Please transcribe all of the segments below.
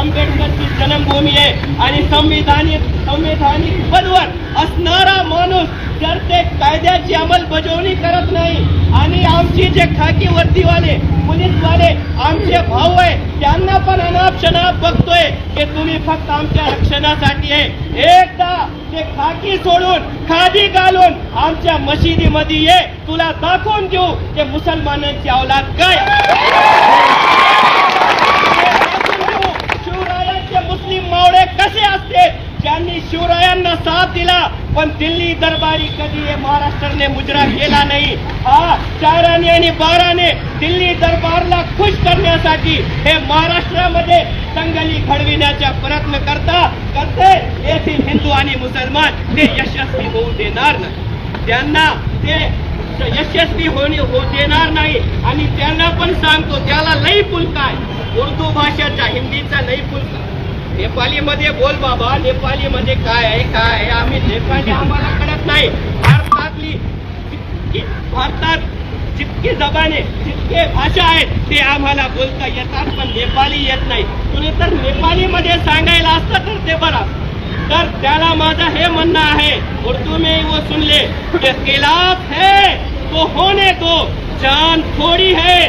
आंबेडकरची जन्मभूमी आहे आणि संविधानिक पदवर असणारा माणूस जर ते कायद्याची अंमलबजावणी करत नाही आणि आमची जे खाकी वर्दीवाले पोलीसवाले आमचे भाऊ आहे त्यांना पण अनाप बघतोय की तुम्ही फक्त आमच्या रक्षणासाठी आहे, एकदा ते खाकी सोडून खादी घालून आमच्या मशिदीमध्ये ये, तुला दाखवून देऊ की मुसलमानांची औलाद काय. शिवरायांचे मुस्लिम मावळे कसे असते, ज्यांनी शिवरायांना साथ दिला पण दिल्ली दरबारी कधी हे महाराष्ट्राने मुजरा केला नाही. हा 4 आणि 12 दिल्ली दरबारला खुश करण्यासाठी हे महाराष्ट्रामध्ये दंगली घडविण्याचा प्रयत्न करते. येथील हिंदू आणि मुसलमान ते यशस्वी होऊ देणार नाही, त्यांना ते यशस्वी होऊ देणार नाही. आणि त्यांना पण सांगतो त्याला लई फुलका आहे, उर्दू भाषेचा हिंदीचा लई फुलका. नेपाली मध्ये बोल बाबा, नेपाली मध्ये काय आहे आम्ही नेपाली आम्हाला कळत नाही. भारतात जितके जबाने जितके भाषा आहेत ते आम्हाला बोलता येतात पण नेपाली येत नाही. तुम्ही तर नेपाली मध्ये सांगायला असतं तर ते बरं. तर त्याला माझं हे म्हणणं आहे, उर्दू में वो सुन ले, ये खिलाफ है तो होने दो, जान थोड़ी है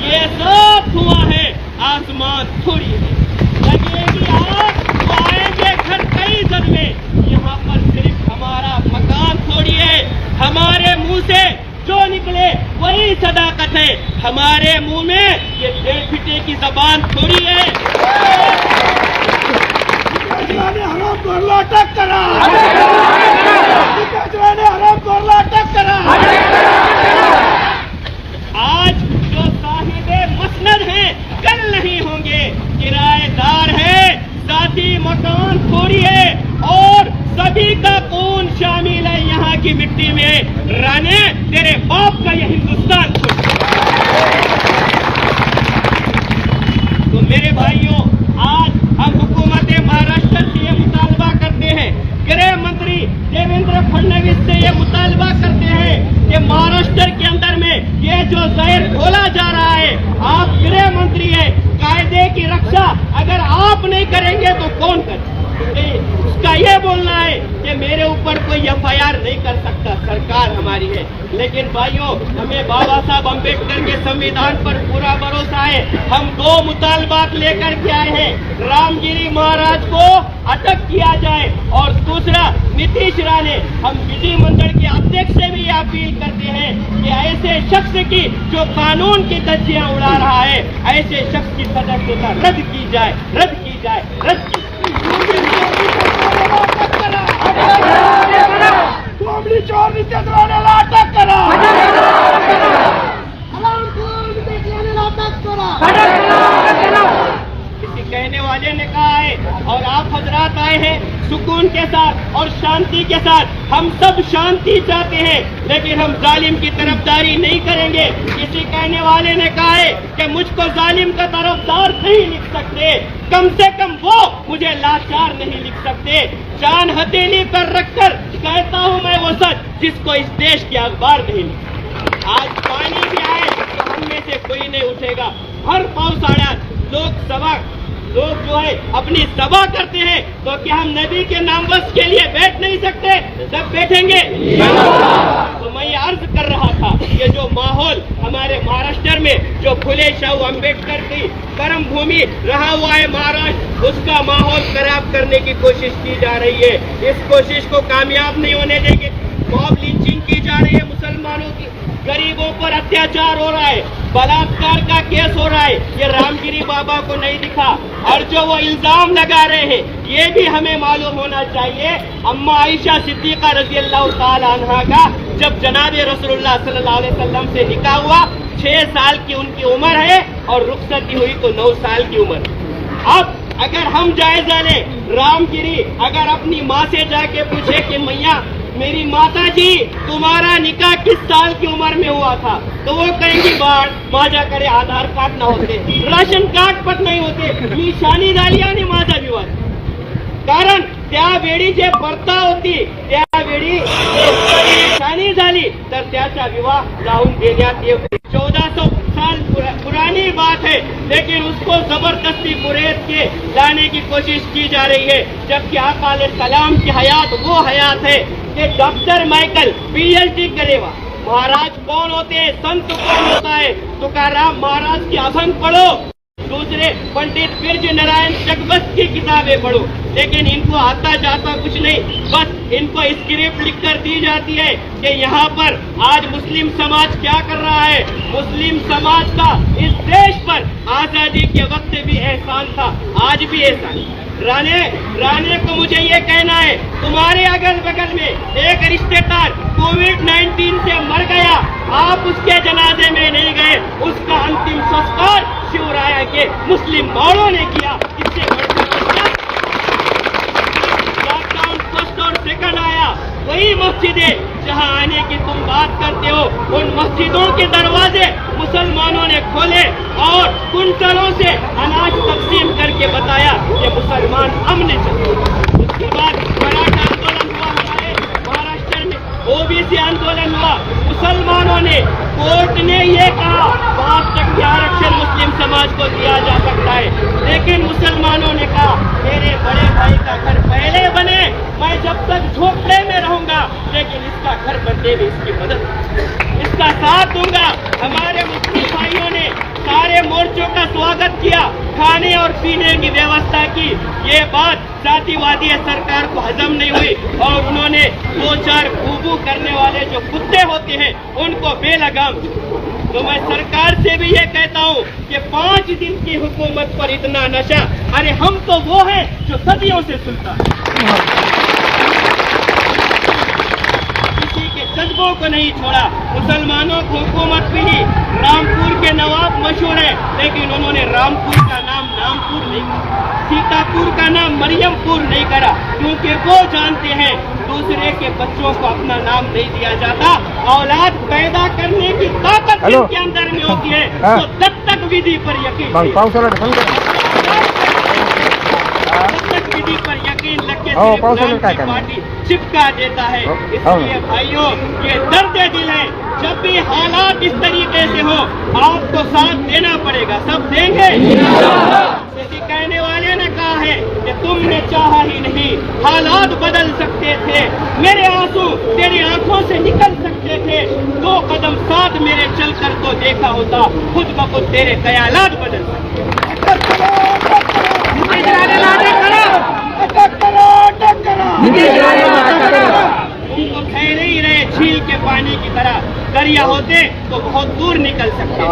ये सब हुआ है, आसमान थोड़ी है, लगेगी आग तो आएंगे घर कई जन्मे, यहाँ पर सिर्फ हमारा मकान थोड़ी है, हमारे मुंह से जो निकले वही सदाकत है, हमारे मुंह में ये 1.5 फीटे की जबान थोड़ी है. हराम खोरला अटक करा, हराम खोरला अटक करा. आज जो साहिबे मसनद हैं कल नहीं होंगे, किराएदार है, साथी मकान थोड़ी है और सभी का खून शामिल है यहाँ की मिट्टी में. राने तेरे बाप का ये हिंदुस्तान. तो मेरे भाइयों, आज हम हुकूमत महाराष्ट्र से ये मुतालबा करते हैं, गृह मंत्री देवेंद्र फडणवीस से ये मुतालबा करते हैं कि महाराष्ट्र के अंदर में ये जो जहर घोला जा रहा है, आप गृह मंत्री है, कायदे की रक्षा अगर आप नहीं करेंगे तो कौन करे. उसका ये बोलना है कि मेरे ऊपर कोई FIR नहीं कर सकता, सरकार हमारी है. लेकिन भाइयों, हमें बाबा साहब अम्बेडकर के संविधान पर पूरा भरोसा है. हम 2 मुतालबात लेकर के आए हैं, रामगिरी महाराज को अटक किया जाए और दूसरा नीतीश राणे. हम विधिमंडल के अध्यक्ष से भी अपील करते हैं कि ऐसे शख्स की जो कानून की धज्जियां उड़ा रहा है, ऐसे शख्स की सदस्यता रद्द की जाए, रद्द की जाए, रद्द की. चोर नीतीश राणेला अटक करा, किसी कहने वाले ने कहा है और आप हजरात आए हैं सुकून के साथ और शांति के साथ. हम सब शांति चाहते हैं लेकिन हम जालिम की तरफदारी नहीं करेंगे. किसी कहने वाले ने कहा है कि मुझको जालिम का तरफदार नहीं लिख सकते, कम से कम वो मुझे लाचार नहीं लिख सकते. जान हथेली पर रखकर कहता हूँ मैं वो सच जिसको इस देश के अखबार नहीं लिखते. आज पानी भी आए तो हम में से कोई नहीं उठेगा. हर पावसाळ्यात लोग जो है अपनी सभा करते हैं, तो क्या हम नबी के नाम बस के लिए बैठ नहीं सकते? सब बैठेंगे. तो मैं ये अर्ज कर रहा था, ये जो माहौल हमारे महाराष्ट्र में जो फुले शाहू अम्बेडकर की कर्म भूमि रहा हुआ है महाराष्ट्र, उसका माहौल खराब करने की कोशिश की जा रही है. इस कोशिश को कामयाब नहीं होने देंगे. मॉब लिंचिंग की जा रही है मुसलमानों की, गरीबों पर अत्याचार हो रहा है, बलात्कार का केस हो रहा है. ये रामगिरी बाबा को नहीं दिखा और जो वो इल्जाम लगा रहे हैं ये भी हमें मालूम होना चाहिए. अम्मा आयशा सिद्दीका रजी अल्लाह ताला अन्हा का जब जनाबे रसूलुल्लाह सल्लल्लाहु अलैहि वसल्लम से निकाह हुआ, 6 साल की उनकी उम्र है और रुखसती हुई तो 9 साल की उम्र. अब अगर हम जायजा लें, रामगिरी अगर अपनी माँ से जाके पूछे कि मैया मेरी माता जी तुम्हारा निकाह किस साल की उम्र में हुआ था, तो वो कहेंगी बाळ माझ्याकडे आधार कार्ड नव्हते, राशन कार्ड पण नाही होते, मी शानी झाली आणि माझा विवाह. कारण त्यावेळी जे प्रथा होती त्यावेळी शानी झाली तर त्याचा विवाह लावून देण्यात येतो. 1400 साल पुराणी बड़ी बात है, लेकिन उसको जबरदस्ती कुरेद के लाने की कोशिश की जा रही है, जबकि आका अलैहिस्सलाम की हयात वो हयात है कि डॉक्टर माइकल PhD करेगा। महाराज कौन होते हैं, संत कौन होता है, तुकाराम महाराज की अभंग पढ़ो, दूसरे पंडित बिरजू नारायण जगबस की किताबें पढ़ो, लेकिन इनको आता जाता कुछ नहीं। बस इनको स्क्रिप्ट लिख कर दी जाती है कि यहाँ पर आज मुस्लिम समाज क्या कर रहा है। मुस्लिम समाज का इस देश पर आजादी के वक्त भी एहसान था, आज भी एहसान। राणे को मुझे ये कहना है, तुम्हारे अगल बगल में एक रिश्तेदार कोविड-19 से मर गया, आप उसके जनाजे में नहीं गए, उसका अंतिम संस्कार शिवराया के मुस्लिम मौलों ने किया। इससे लॉकडाउन फर्स्ट और सेकंड आया, वही मस्जिदें जहां आने की तुम बात करते हो, उन मस्जिदों के दरवाजे मुसलमानों ने खोले और कुंटलों से अनाज तकसीम करके बताया कि मुसलमान अमन चाहिए। उसके बाद मराठा आंदोलन हुआ, हमारे महाराष्ट्र में OBC आंदोलन हुआ, मुसलमानों ने, कोर्ट ने ये कहा 5% आरक्षण मुस्लिम समाज को दिया जा सकता है, लेकिन मुसलमानों ने कहा मेरे बड़े भाई का घर पहले बने, मैं जब तक झोपड़े में रहूंगा, लेकिन इसका घर बनने में इसकी मदद, इसका साथ दूंगा। हमारे मुस्लिम भाइयों ने सारे मोर्चों का स्वागत किया, खाने और पीने की व्यवस्था की। ये बात जातिवादी सरकार को हजम नहीं हुई और उन्होंने 2-4 भूबू करने वाले जो कुत्ते होते हैं उनको बेलगाम। तो मैं सरकार से भी ये कहता हूँ कि 5 दिन की हुकूमत पर इतना नशा, अरे हम तो वो हैं जो सदियों से सुनता है, किसी के जज्बों को नहीं छोड़ा। मुसलमानों को हुकूमत मिली, रामपुर के नवाब मशहूर है, लेकिन उन्होंने रामपुर का नाम नामपुर नहीं करा, सीतापुर का नाम मरियमपुर नहीं करा, क्योंकि वो जानते हैं दूसरे के बच्चों को अपना नाम नहीं दिया जाता। औलाद पैदा करने की ताकत जिनके अंदर में होती है तो दत्तक विधि पर यकीन, दत्तक विधि पर यकीन लग के पार्टी चिपका देता है। इसलिए भाइयों, ये दर्द दिल है, जब भी हालात इस तरीके से हो आपको साथ देना पड़ेगा, सब देंगे। किसी कहने वाले ने कहा है कि तुमने चाहा ही नहीं, हालात बदल सकते थे, मेरे आंसू तेरी आंखों से निकल सकते थे, 2 कदम साथ मेरे चलकर तो देखा होता, खुद ब खुद तेरे ख्यालात बदल सकते। उनको ठहरे ही रहे झील के पानी की तरह, दरिया होते तो बहुत दूर निकल सकते।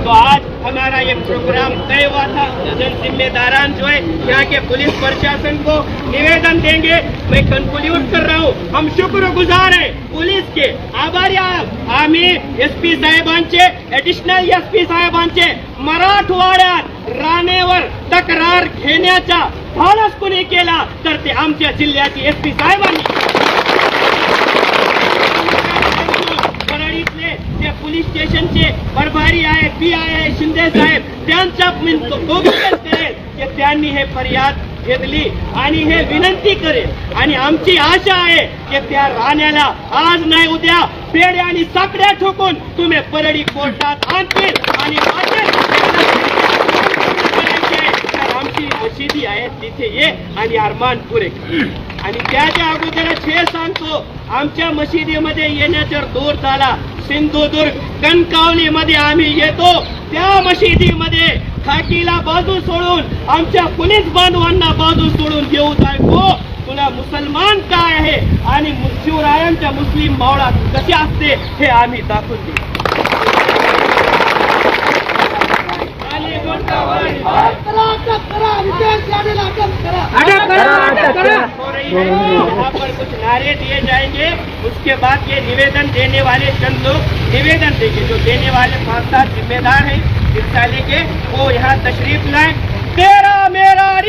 तो आज हमारा ये प्रोग्राम तय हुआ था, जन जिम्मेदारान जो है यहाँ के पुलिस प्रशासन को निवेदन देंगे। मैं कंक्लूड कर रहा हूँ, हम शुक्रगुजार हैं पुलिस के, आभारी आम्ही SP साहेबांचे, ॲडिशनल SP साहेबांचे, मराठवाड्यात राणेवर तक्रार घेण्याचा धाडस कोणी केला तर ते आमच्या जिल्ह्याचे SP साहेबांनी। परळीतले ते पोलीस स्टेशनचे प्रभारी आहे, PI आहे शिंदे साहेब, त्यांचा करेल की त्यांनी हे फरियाद घेतली आणि हे विनंती करेल आणि आमची आशा आहे की त्या राण्याला आज नाही उद्या पेड्या आणि साकड्या ठोकून तुम्ही परळी कोर्टात आणतील आणि आमची मशिदी आहे तिथे ये आणि अरमान पुरे आणि त्याच्या अगोदरच हे सांगतो, आमच्या मशिदीमध्ये येण्याचा दूर झाला, सिंधुदुर्ग कणकवलीमध्ये आम्ही येतो, त्या मशिदीमध्ये खाकीला बाजू सोडून आमच्या पोलीस बांधवांना बाजू सोडून घेऊ जायको, तुला मुसलमान काय आहे आणि शिवरायांच्या मुस्लिम मावळा कशी असते हे आम्ही दाखवून देऊ। यहाँ पर कुछ नारे दिए जाएंगे, उसके बाद ये निवेदन देने वाले चंद लोग निवेदन देंगे, जो देने वाले 5-7 जिम्मेदार हैं हिस्सा लेके वो यहाँ तशरीफ लाए। तेरा मेरा